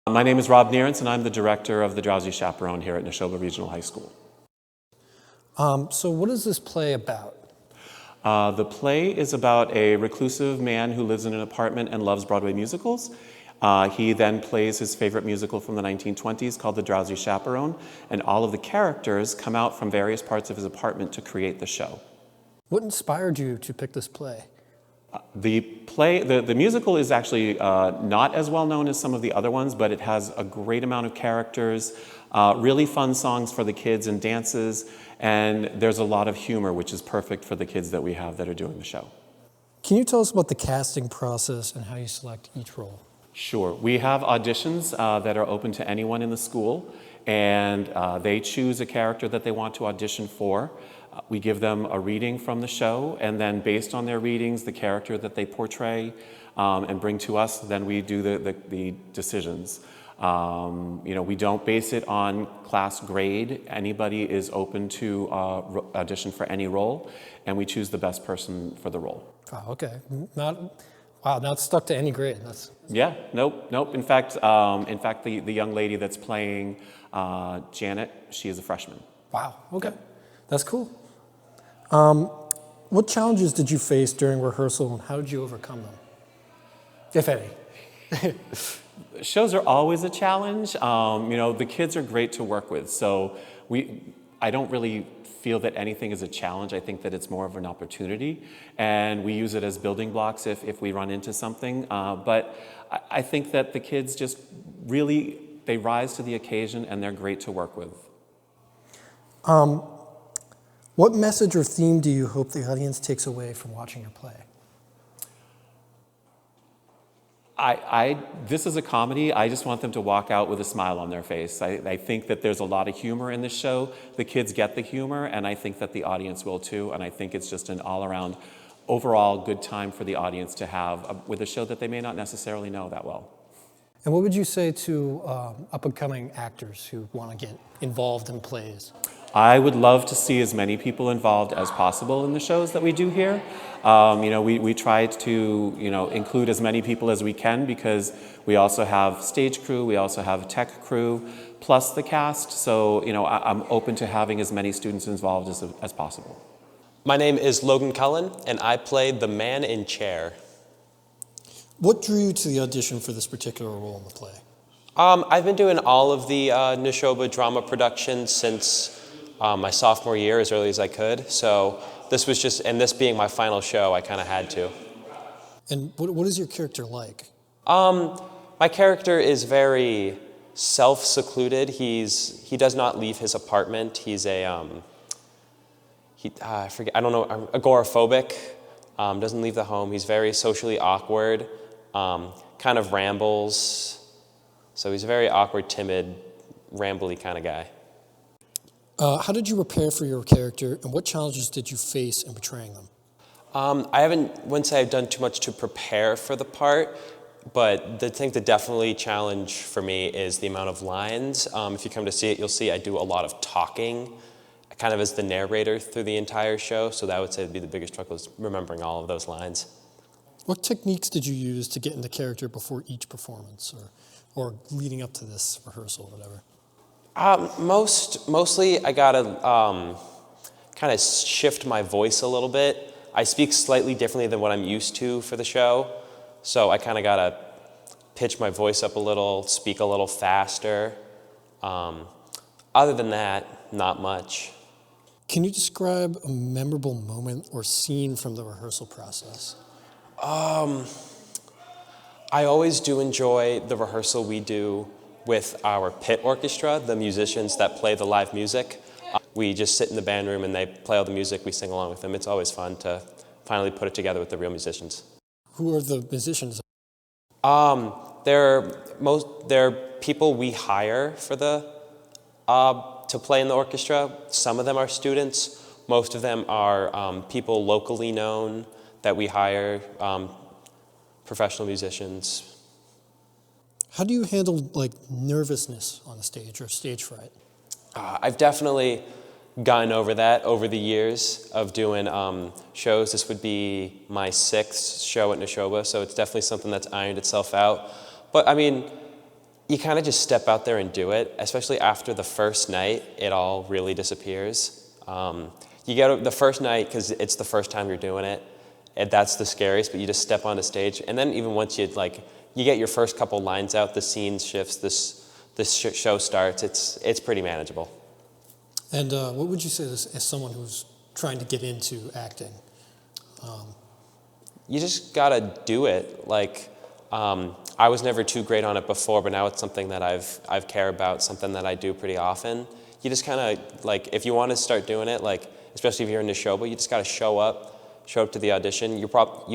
My name is Rob Nearance, and I'm the director of the Drowsy Chaperone here at Nashoba Regional High School. So what is this play about? The play is about a reclusive man who lives in an apartment and loves Broadway musicals. He then plays his favorite musical from the 1920s called The Drowsy Chaperone, and all of the characters come out from various parts of his apartment to create the show. What inspired you to pick this play? The musical is actually not as well known as some of the other ones, but it has a great amount of characters, really fun songs for the kids and dances, and there's a lot of humor, which is perfect for the kids that we have that are doing the show. Can you tell us about the casting process and how you select each role? Sure. We have auditions that are open to anyone in the school, and they choose a character that they want to audition for. We give them a reading from the show, and then based on their readings, the character that they portray and bring to us, then we do the decisions. We don't base it on class grade. Anybody is open to audition for any role, and we choose the best person for the role. Oh, okay. Not stuck to any grade. Yeah, nope. In fact, the young lady that's playing Janet, she is a freshman. Wow, okay. That's cool. What challenges did you face during rehearsal, and how did you overcome them, if any? Shows are always a challenge. The kids are great to work with, so I don't really feel that anything is a challenge. I think that it's more of an opportunity, and we use it as building blocks if we run into something. But I think that the kids just really, they rise to the occasion, and they're great to work with. What message or theme do you hope the audience takes away from watching your play? This is a comedy. I just want them to walk out with a smile on their face. I think that there's a lot of humor in this show. The kids get the humor, and I think that the audience will too. And I think it's just an all-around, overall good time for the audience to have with a show that they may not necessarily know that well. And what would you say to up-and-coming actors who want to get involved in plays? I would love to see as many people involved as possible in the shows that we do here. We try to include as many people as we can, because we also have stage crew, we also have tech crew, plus the cast. So I'm open to having as many students involved as possible. My name is Logan Cullen, and I played the man in chair. What drew you to the audition for this particular role in the play? I've been doing all of the Nashoba Drama productions since my sophomore year, as early as I could. So this was just, and this being my final show, I kind of had to. And what is your character like? My character is very self-secluded. He does not leave his apartment. He's agoraphobic. Doesn't leave the home. He's very socially awkward. Kind of rambles. So he's a very awkward, timid, rambly kind of guy. How did you prepare for your character, and what challenges did you face in portraying them? I wouldn't say I've done too much to prepare for the part, but the definitely challenge for me is the amount of lines. If you come to see it, you'll see I do a lot of talking, kind of as the narrator through the entire show, so that I would say would be the biggest struggle, is remembering all of those lines. What techniques did you use to get into character before each performance, or leading up to this rehearsal, whatever? Mostly I gotta kind of shift my voice a little bit. I speak slightly differently than what I'm used to for the show, so I kind of gotta pitch my voice up a little, speak a little faster. Other than that, not much. Can you describe a memorable moment or scene from the rehearsal process? I always do enjoy the rehearsal we do with our pit orchestra, the musicians that play the live music. We just sit in the band room and they play all the music, we sing along with them. It's always fun to finally put it together with the real musicians. Who are the musicians? They're people we hire for to play in the orchestra. Some of them are students. Most of them are people locally known that we hire, professional musicians. How do you handle nervousness on the stage or stage fright? I've definitely gotten over that over the years of doing shows. This would be my 6th show at Nashoba, so it's definitely something that's ironed itself out. But I mean, you kind of just step out there and do it, especially after the first night, it all really disappears. You get the first night, because it's the first time you're doing it, and that's the scariest, but you just step on the stage, and then even once you get your first couple lines out, the scene shifts, this show starts, it's pretty manageable. And what would you say as someone who's trying to get into acting? You just gotta do it. I was never too great on it before, but now it's something that I've care about, something that I do pretty often. You just kind of, if you want to start doing it, especially if you're in Nashoba, you just gotta show up to the audition. You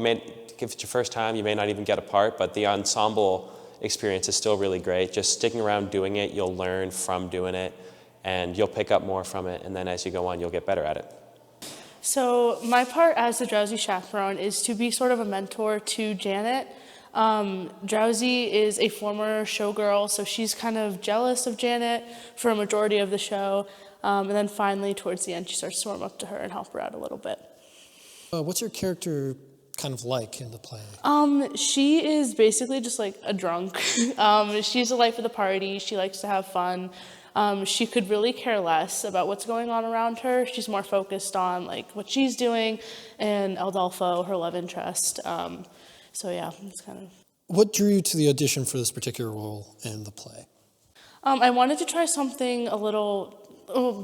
may, if it's your first time, you may not even get a part, but the ensemble experience is still really great. Just sticking around doing it, you'll learn from doing it, and you'll pick up more from it, and then as you go on, you'll get better at it. So my part as the Drowsy Chaperone is to be sort of a mentor to Janet. Drowsy is a former showgirl, so she's kind of jealous of Janet for a majority of the show, and then finally towards the end she starts to warm up to her and help her out a little bit. What's your character kind of like in the play? She is basically just like a drunk. She's the life of the party. She likes to have fun. She could really care less about what's going on around her. She's more focused on what she's doing and Adolfo, her love interest. So yeah, it's kind of. What drew you to the audition for this particular role in the play? I wanted to try something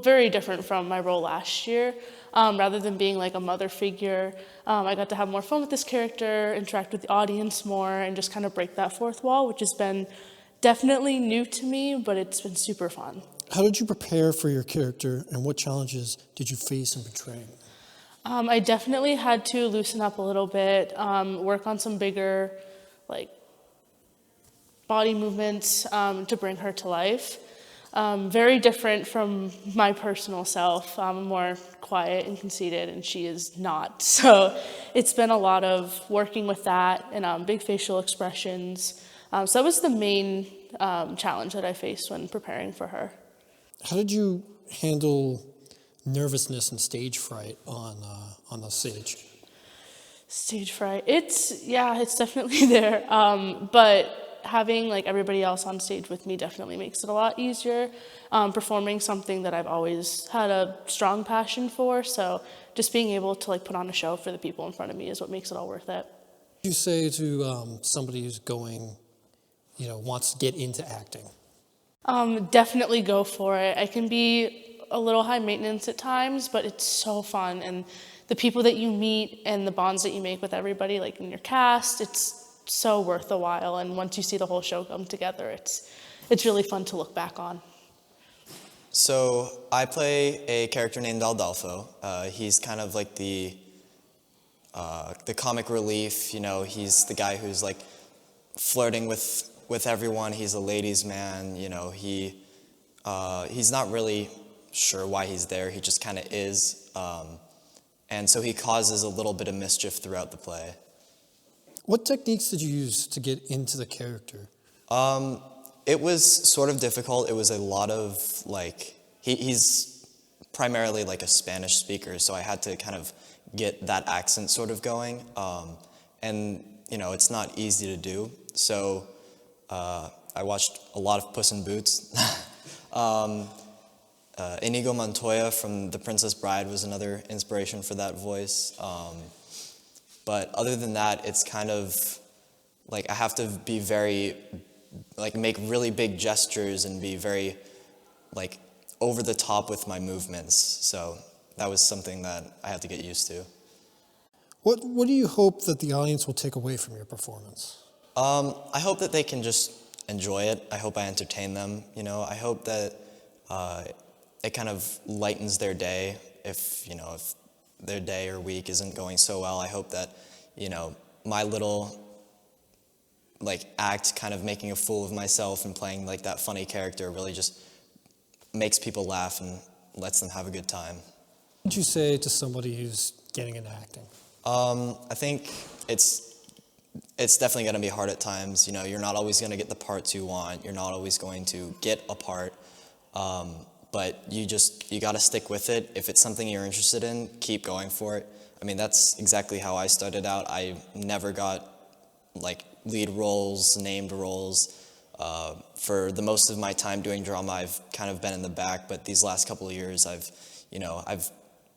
very different from my role last year. Rather than being a mother figure, I got to have more fun with this character, interact with the audience more, and just kind of break that fourth wall, which has been definitely new to me, but it's been super fun. How did you prepare for your character, and what challenges did you face in portraying it? I definitely had to loosen up a little bit, work on some bigger, body movements to bring her to life. Very different from my personal self. I'm more quiet and conceited, and she is not. So it's been a lot of working with that and big facial expressions. So that was the main challenge that I faced when preparing for her. How did you handle nervousness and stage fright on the stage? Stage fright. It's definitely there. But having everybody else on stage with me definitely makes it a lot easier. Performing something that I've always had a strong passion for. So just being able to put on a show for the people in front of me is what makes it all worth it. What do you say to somebody who's going, wants to get into acting? Definitely go for it. I can be a little high maintenance at times, but it's so fun. And the people that you meet and the bonds that you make with everybody, in your cast, it's so worth the while. And once you see the whole show come together, it's really fun to look back on. So I play a character named Adolfo. He's kind of the comic relief. He's the guy who's flirting with everyone. He's a ladies' man. He's not really sure why he's there. He just kind of is. And so he causes a little bit of mischief throughout the play. What techniques did you use to get into the character? It was sort of difficult. It was a lot of he's primarily a Spanish speaker, so I had to kind of get that accent sort of going. And it's not easy to do. So I watched a lot of Puss in Boots. Inigo Montoya from The Princess Bride was another inspiration for that voice. But other than that, it's kind of I have to be very, make really big gestures and be very, over the top with my movements. So that was something that I had to get used to. What do you hope that the audience will take away from your performance? I hope that they can just enjoy it. I hope I entertain them. I hope that it kind of lightens their day. If their day or week isn't going so well, I hope that my little act, kind of making a fool of myself and playing that funny character, really just makes people laugh and lets them have a good time. What would you say to somebody who's getting into acting? I think it's definitely going to be hard at times. You're not always going to get the parts you want. You're not always going to get a part. But you got to stick with it. If it's something you're interested in, keep going for it. I mean, that's exactly how I started out. I never got lead roles, named roles. For the most of my time doing drama, I've kind of been in the back, but these last couple of years, I've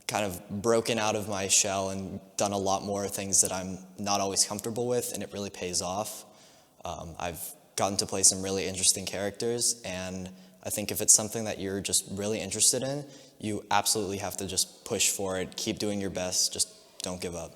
kind of broken out of my shell and done a lot more things that I'm not always comfortable with, and it really pays off. I've gotten to play some really interesting characters, and I think if it's something that you're just really interested in, you absolutely have to just push for it, keep doing your best, just don't give up.